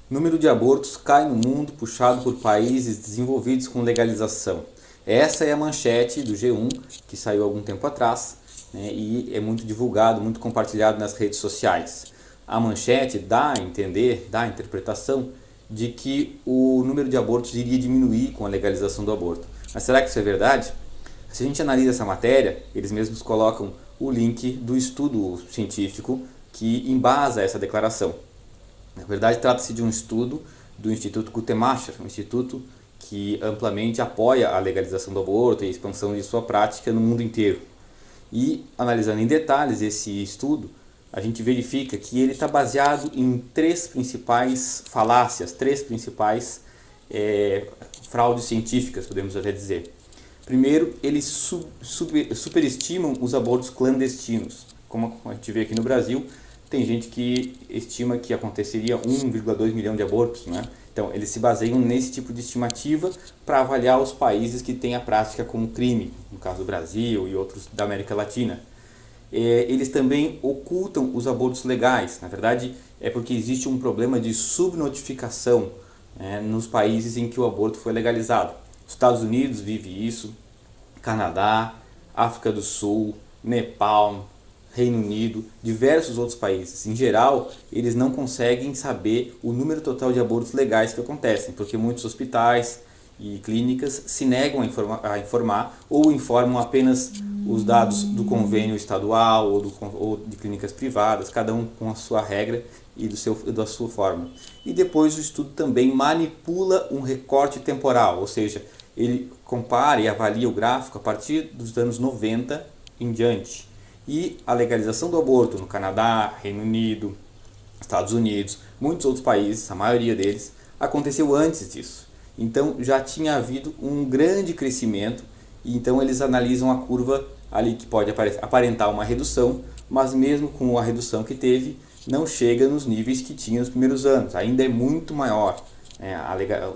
Número de abortos cai no mundo puxado por países desenvolvidos com legalização. Essa é a manchete do G1 que saiu há algum tempo atrás, né, e é muito divulgado, muito compartilhado nas redes sociais. A manchete dá a entender, dá a interpretação de que o número de abortos iria diminuir com a legalização do aborto. Mas será que isso é verdade? Se a gente analisa essa matéria, eles mesmos colocam o link do estudo científico que embasa essa declaração. Na verdade, trata-se de um estudo do Instituto Guttmacher, um instituto que amplamente apoia a legalização do aborto e a expansão de sua prática no mundo inteiro. E, analisando em detalhes esse estudo, a gente verifica que ele está baseado em três principais falácias, três principais fraudes científicas, podemos até dizer. Primeiro, eles superestimam os abortos clandestinos. Como a gente vê aqui no Brasil, tem gente que estima que aconteceria 1,2 milhão de abortos, né? Então, eles se baseiam nesse tipo de estimativa para avaliar os países que têm a prática como crime, no caso do Brasil e outros da América Latina. Eles também ocultam os abortos legais. Na verdade, é porque existe um problema de subnotificação, né, nos países em que o aborto foi legalizado. Os Estados Unidos vive isso, Canadá, África do Sul, Nepal, Reino Unido, diversos outros países. Em geral, eles não conseguem saber o número total de abortos legais que acontecem, porque muitos hospitais e clínicas se negam a informar ou informam apenas os dados do convênio estadual ou de clínicas privadas, cada um com a sua regra e da sua forma. E depois o estudo também manipula um recorte temporal, ou seja, ele compara e avalia o gráfico a partir dos anos 90 em diante. E a legalização do aborto no Canadá, Reino Unido, Estados Unidos, muitos outros países, a maioria deles, aconteceu antes disso. Então já tinha havido um grande crescimento e então eles analisam a curva ali que pode aparentar uma redução, mas mesmo com a redução que teve, não chega nos níveis que tinha nos primeiros anos, ainda é muito maior.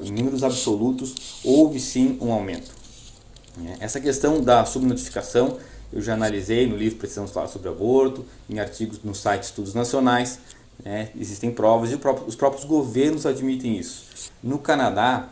Em números absolutos houve sim um aumento. Essa questão da subnotificação eu já analisei no livro Precisamos Falar sobre Aborto, em artigos no site Estudos Nacionais, existem provas e os próprios governos admitem isso. No Canadá,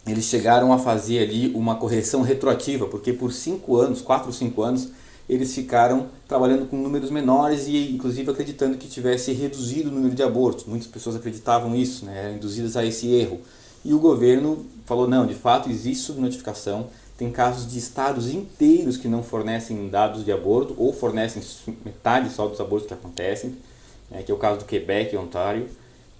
eles chegaram a fazer ali uma correção retroativa, porque por 5 anos, 4 ou 5 anos, eles ficaram trabalhando com números menores e inclusive acreditando que tivesse reduzido o número de abortos. Muitas pessoas acreditavam isso, né, eram induzidas a esse erro. E o governo falou, não, de fato existe subnotificação, tem casos de estados inteiros que não fornecem dados de aborto ou fornecem metade só dos abortos que acontecem, que é o caso do Quebec e Ontário.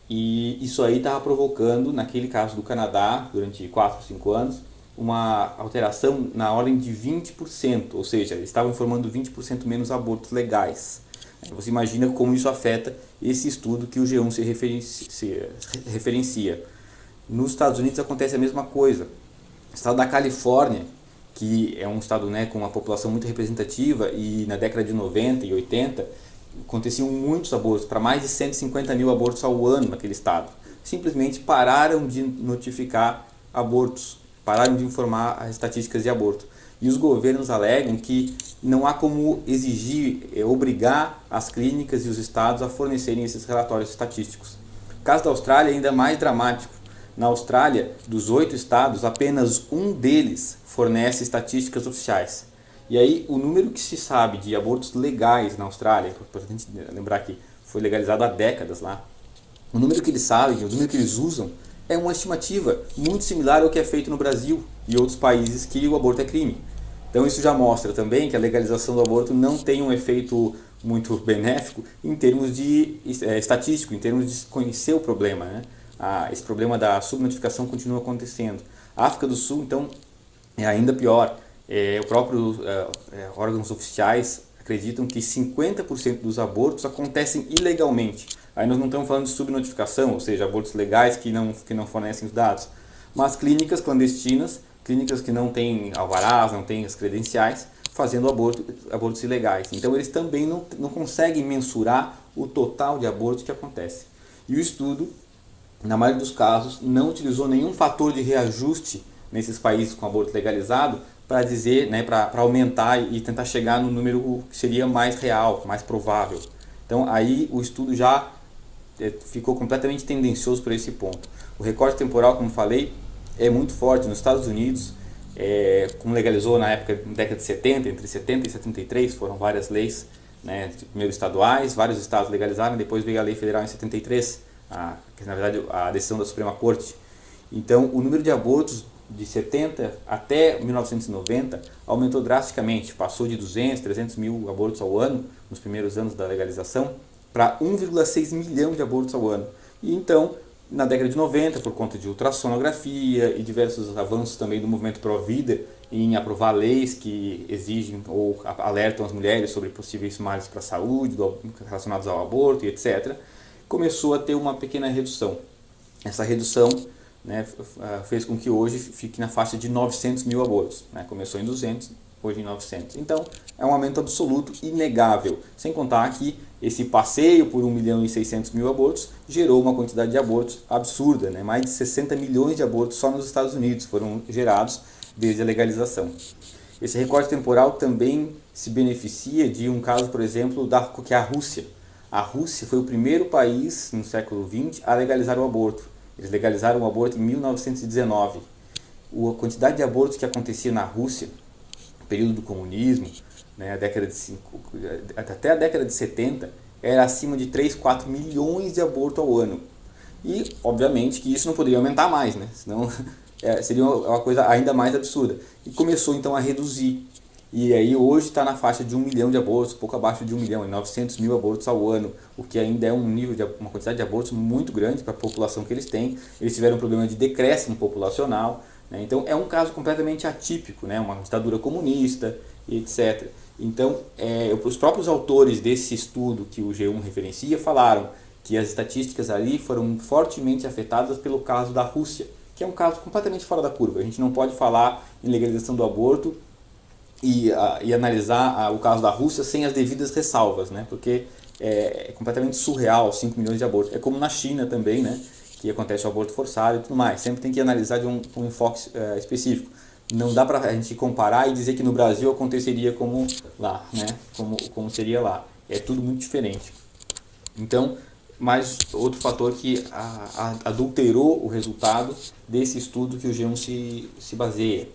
E isso aí estava provocando, naquele caso do Canadá, durante 4 ou 5 anos, uma alteração na ordem de 20%, ou seja, eles estavam informando 20% menos abortos legais. Você imagina como isso afeta esse estudo que o G1 se referencia. Nos Estados Unidos acontece a mesma coisa. O estado da Califórnia, que é um estado, né, com uma população muito representativa, e na década de 90 e 80 aconteciam muitos abortos, para mais de 150 mil abortos ao ano naquele estado. Simplesmente pararam de notificar abortos, pararam de informar as estatísticas de aborto. E os governos alegam que não há como exigir, obrigar as clínicas e os estados a fornecerem esses relatórios estatísticos. O caso da Austrália é ainda mais dramático. Na Austrália, dos 8 estados, apenas um deles fornece estatísticas oficiais. E aí, o número que se sabe de abortos legais na Austrália, é importante lembrar que foi legalizado há décadas lá, o número que eles sabem, o número que eles usam, é uma estimativa muito similar ao que é feito no Brasil e outros países que o aborto é crime. Então isso já mostra também que a legalização do aborto não tem um efeito muito benéfico em termos de estatístico, em termos de conhecer o problema, né? Esse problema da subnotificação continua acontecendo. A África do Sul, então, é ainda pior. Os próprios órgãos oficiais acreditam que 50% dos abortos acontecem ilegalmente. Aí nós não estamos falando de subnotificação, ou seja, abortos legais que não fornecem os dados, mas clínicas clandestinas, clínicas que não têm alvarás, não têm as credenciais, fazendo abortos ilegais. Então eles também não conseguem mensurar o total de abortos que acontece. E o estudo, na maioria dos casos, não utilizou nenhum fator de reajuste nesses países com aborto legalizado para dizer, né, para aumentar e tentar chegar no número que seria mais real, mais provável. Então aí o estudo já ficou completamente tendencioso por esse ponto. O recorte temporal, como falei, é muito forte nos Estados Unidos, como legalizou na época, na década de 70, entre 70 e 73, foram várias leis, né, primeiro estaduais, vários estados legalizaram, depois veio a lei federal em 73, que na verdade a decisão da Suprema Corte. Então o número de abortos de 70 até 1990 aumentou drasticamente, passou de 200, 300 mil abortos ao ano nos primeiros anos da legalização para 1,6 milhão de abortos ao ano. E então, na década de 90, por conta de ultrassonografia e diversos avanços também do movimento pró-vida em aprovar leis que exigem ou alertam as mulheres sobre possíveis males para a saúde, relacionados ao aborto e etc., começou a ter uma pequena redução. Essa redução, né, fez com que hoje fique na faixa de 900 mil abortos. Né? Começou em 200, hoje em 900. Então, é um aumento absoluto, inegável. Sem contar que esse passeio por 1 milhão e 600 mil abortos gerou uma quantidade de abortos absurda. Né? Mais de 60 milhões de abortos só nos Estados Unidos foram gerados desde a legalização. Esse recorte temporal também se beneficia de um caso, por exemplo, que é a Rússia. A Rússia foi o primeiro país no século XX a legalizar o aborto. Eles legalizaram o aborto em 1919. A quantidade de abortos que acontecia na Rússia, no período do comunismo, né, até a década de 70, era acima de 3, 4 milhões de abortos ao ano. E, obviamente, que isso não poderia aumentar mais, né? Senão seria uma coisa ainda mais absurda. E começou, então, a reduzir. E aí hoje está na faixa de 1 milhão de abortos, pouco abaixo de 1 milhão, 900 mil abortos ao ano, o que ainda é um nível uma quantidade de abortos muito grande para a população que eles têm. Eles tiveram um problema de decréscimo populacional, né? Então é um caso completamente atípico, né? Uma ditadura comunista e etc. Então os próprios autores desse estudo que o G1 referencia falaram que as estatísticas ali foram fortemente afetadas pelo caso da Rússia, que é um caso completamente fora da curva. A gente não pode falar em legalização do aborto e analisar o caso da Rússia sem as devidas ressalvas, né? Porque é completamente surreal 5 milhões de abortos. É como na China também, né? Que acontece o aborto forçado e tudo mais. Sempre tem que analisar de um enfoque específico. Não dá para a gente comparar e dizer que no Brasil aconteceria como lá, né? Como seria lá. É tudo muito diferente. Então, mais outro fator que adulterou o resultado desse estudo que o G1 se baseia.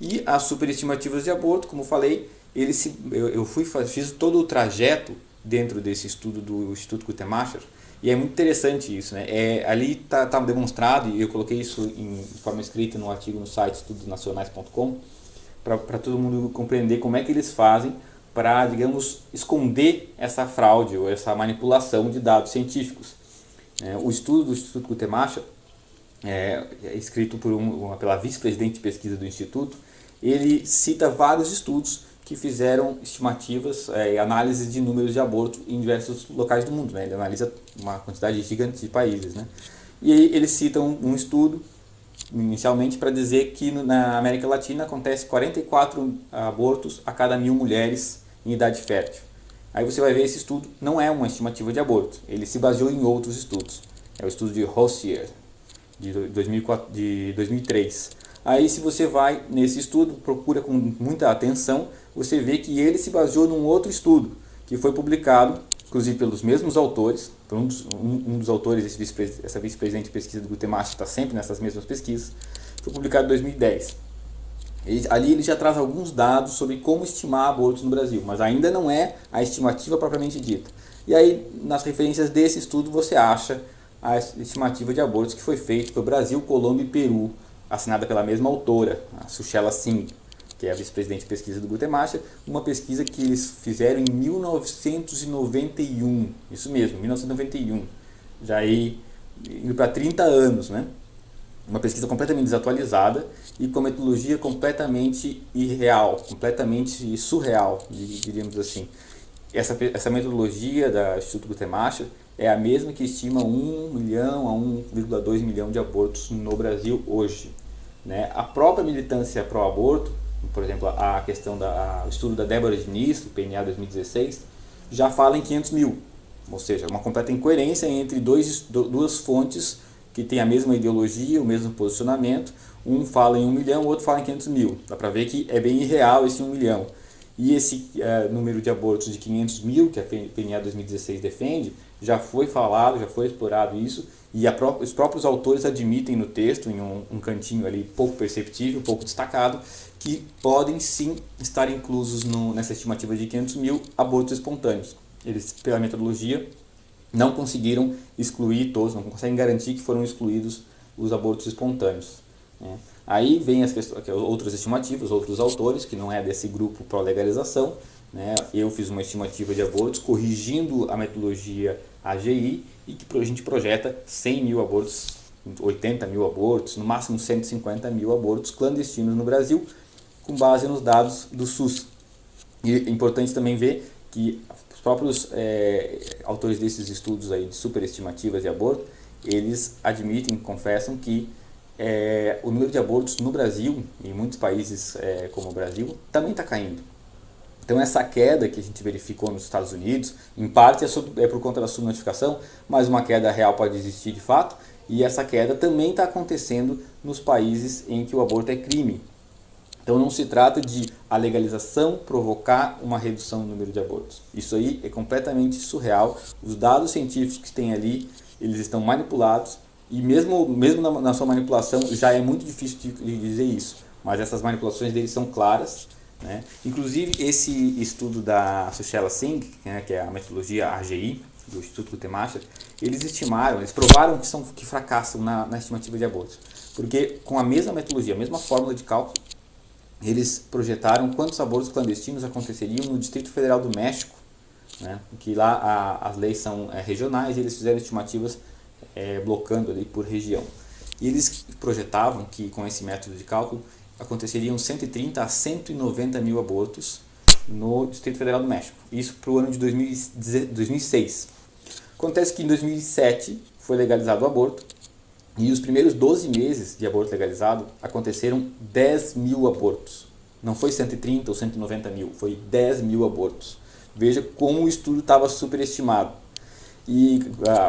E as superestimativas de aborto, como falei, eu fiz todo o trajeto dentro desse estudo do Instituto Guttmacher, e é muito interessante isso, né? Ali está demonstrado, e eu coloquei isso de forma escrita no artigo no site estudosnacionais.com, para todo mundo compreender como é que eles fazem para, digamos, esconder essa fraude ou essa manipulação de dados científicos. O estudo do Instituto Guttmacher, escrito pela vice-presidente de pesquisa do Instituto, ele cita vários estudos que fizeram estimativas e análises de números de aborto em diversos locais do mundo. Né? Ele analisa uma quantidade gigante de países. Né? E aí ele cita um estudo, inicialmente, para dizer que na América Latina acontece 44 abortos a cada 1.000 mulheres em idade fértil. Aí você vai ver esse estudo não é uma estimativa de aborto, ele se baseou em outros estudos. É o estudo de Rossier, de 2003. Aí se você vai nesse estudo, procura com muita atenção, você vê que ele se baseou num outro estudo, que foi publicado, inclusive pelos mesmos autores, por um dos autores, essa vice-presidente de pesquisa do Guttmacher está sempre nessas mesmas pesquisas, foi publicado em 2010. Ali ele já traz alguns dados sobre como estimar abortos no Brasil, mas ainda não é a estimativa propriamente dita. E aí, nas referências desse estudo, você acha a estimativa de abortos que foi feita pelo Brasil, Colômbia e Peru, assinada pela mesma autora, a Sushela Singh, que é a vice-presidente de pesquisa do Guttmacher, uma pesquisa que eles fizeram em 1991, isso mesmo, 1991, já aí indo para 30 anos, né? Uma pesquisa completamente desatualizada e com metodologia completamente irreal, completamente surreal, diríamos assim. Essa metodologia da Instituto Guttmacher é a mesma que estima 1 milhão a 1,2 milhão de abortos no Brasil hoje. Né? A própria militância pró-aborto, por exemplo, a questão o estudo da Débora Diniz, do PNA 2016, já fala em 500 mil, ou seja, uma completa incoerência entre duas fontes que têm a mesma ideologia, o mesmo posicionamento. Um fala em 1 milhão, o outro fala em 500 mil. Dá para ver que é bem irreal esse 1 milhão. E esse número de abortos de 500 mil, que a PNA 2016 defende, já foi falado, já foi explorado isso, e os próprios autores admitem no texto, em um cantinho ali pouco perceptível, pouco destacado, que podem sim estar inclusos nessa estimativa de 500 mil abortos espontâneos. Eles, pela metodologia, não conseguiram excluir todos, não conseguem garantir que foram excluídos os abortos espontâneos, né? Aí vem as outras estimativas, outros autores, que não é desse grupo pró-legalização, né? Eu fiz uma estimativa de abortos corrigindo a metodologia AGI e que a gente projeta 100 mil abortos, 80 mil abortos, no máximo 150 mil abortos clandestinos no Brasil, com base nos dados do SUS. E é importante também ver que os próprios autores desses estudos aí de superestimativas de aborto, eles admitem, confessam que o número de abortos no Brasil, em muitos países como o Brasil, também está caindo. Então essa queda que a gente verificou nos Estados Unidos, em parte é por conta da subnotificação, mas uma queda real pode existir de fato, e essa queda também está acontecendo nos países em que o aborto é crime. Então não se trata de a legalização provocar uma redução no número de abortos. Isso aí é completamente surreal. Os dados científicos que tem ali, eles estão manipulados, e mesmo na sua manipulação já é muito difícil de dizer isso, mas essas manipulações deles são claras, né? Inclusive esse estudo da Sushila Singh, né, que é a metodologia AGI, do Instituto Guttmacher, eles provaram que fracassam na estimativa de abortos, porque com a mesma metodologia, a mesma fórmula de cálculo, eles projetaram quantos abortos clandestinos aconteceriam no Distrito Federal do México, né, que lá as leis são regionais, e eles fizeram estimativas blocando ali por região. E eles projetavam que com esse método de cálculo aconteceriam 130 a 190 mil abortos no Distrito Federal do México. Isso para o ano de 2006. Acontece que em 2007 foi legalizado o aborto, e os primeiros 12 meses de aborto legalizado aconteceram 10 mil abortos. Não foi 130 ou 190 mil, foi 10 mil abortos. Veja como o estudo estava superestimado. E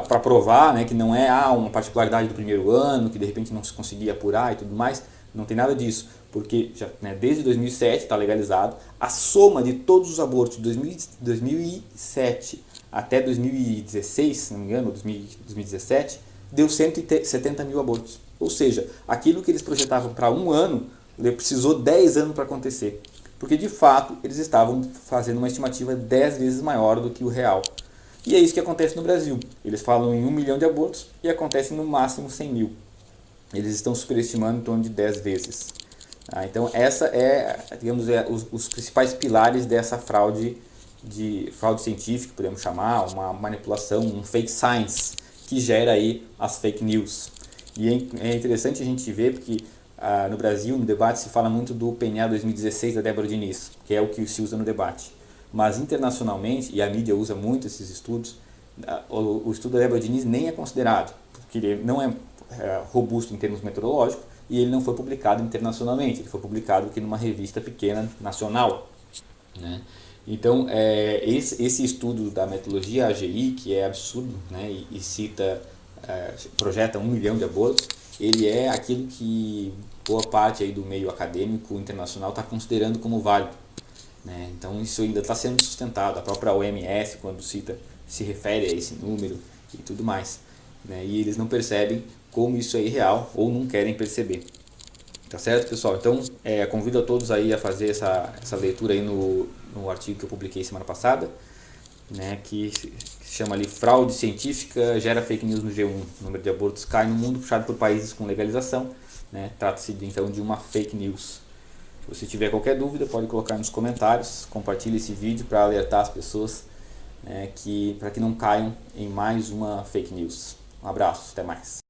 para provar, né, que não é uma particularidade do primeiro ano, que de repente não se conseguia apurar e tudo mais, não tem nada disso, porque já, né, desde 2007 está legalizado, a soma de todos os abortos de 2007 até 2016, se não me engano, 2017, deu 170 mil abortos. Ou seja, aquilo que eles projetavam para um ano, precisou 10 anos para acontecer, porque de fato eles estavam fazendo uma estimativa 10 vezes maior do que o real. E é isso que acontece no Brasil. Eles falam em 1 milhão de abortos e acontecem no máximo 100 mil. Eles estão superestimando em torno de 10 vezes. Então essa digamos, os principais pilares dessa fraude científica, podemos chamar, uma manipulação, um fake science, que gera aí as fake news. E é interessante a gente ver porque no Brasil, no debate, se fala muito do PNA 2016 da Débora Diniz, que é o que se usa no debate. Mas internacionalmente, e a mídia usa muito esses estudos, o estudo da Débora Diniz nem é considerado, porque ele não é robusto em termos metodológicos e ele não foi publicado internacionalmente, ele foi publicado aqui numa revista pequena nacional, né? Então, esse estudo da metodologia AGI, que é absurdo, né, e projeta 1 milhão de abortos, ele é aquilo que boa parte aí do meio acadêmico internacional está considerando como válido, né? Então isso ainda está sendo sustentado, a própria OMS quando se refere a esse número e tudo mais, né? E eles não percebem como isso é irreal ou não querem perceber. Tá certo, pessoal? Então convido a todos aí a fazer essa leitura aí no artigo que eu publiquei semana passada, né, que se chama ali Fraude Científica Gera Fake News no G1. O número de abortos cai no mundo puxado por países com legalização, né? Trata-se então de uma fake news. Se você tiver qualquer dúvida, pode colocar nos comentários, compartilhe esse vídeo para alertar as pessoas, né, para que não caiam em mais uma fake news. Um abraço, até mais.